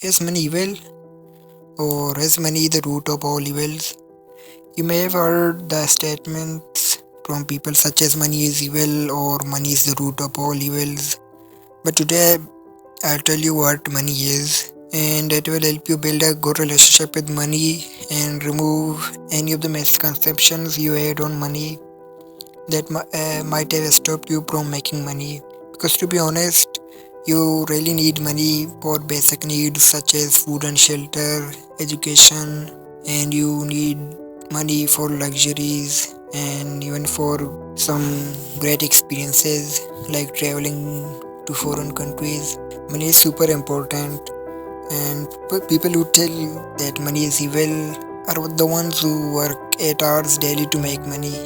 Is money evil, or is money the root of all evils? You may have heard the statements from people such as money is evil or money is the root of all evils. But today I'll tell you what money is, and it will help you build a good relationship with money and remove any of the misconceptions you had on money that might have stopped you from making money. Because to be honest, you really need money for basic needs such as food and shelter, education, and you need money for luxuries and even for some great experiences like traveling to foreign countries. Money is super important, and people who tell that money is evil are the ones who work 8 hours daily to make money,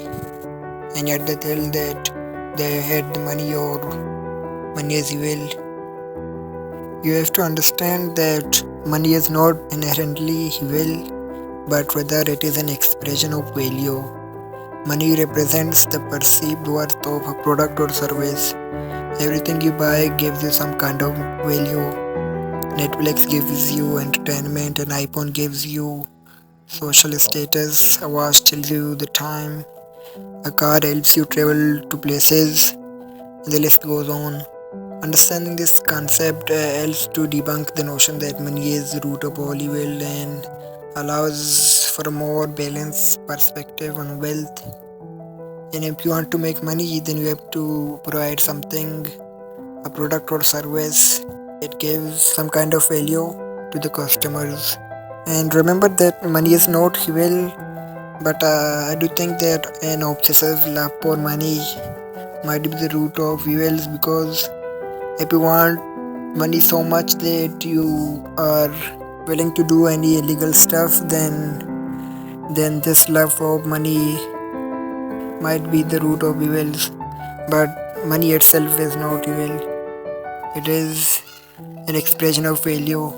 and yet they tell that they had the money or money is evil. You have to understand that money is not inherently evil, but rather it is an expression of value. Money represents the perceived worth of a product or service. Everything you buy gives you some kind of value. Netflix gives you entertainment, an iPhone gives you social status, a watch tells you the time, a car helps you travel to places, and the list goes on. Understanding this concept helps to debunk the notion that money is the root of all evil and allows for a more balanced perspective on wealth. And if you want to make money, then you have to provide something, a product or service that gives some kind of value to the customers. And remember that money is not evil, but I do think that an obsessive love for money might be the root of evils, because if you want money so much that you are willing to do any illegal stuff, then this love for money might be the root of evils. But money itself is not evil. It is an expression of value.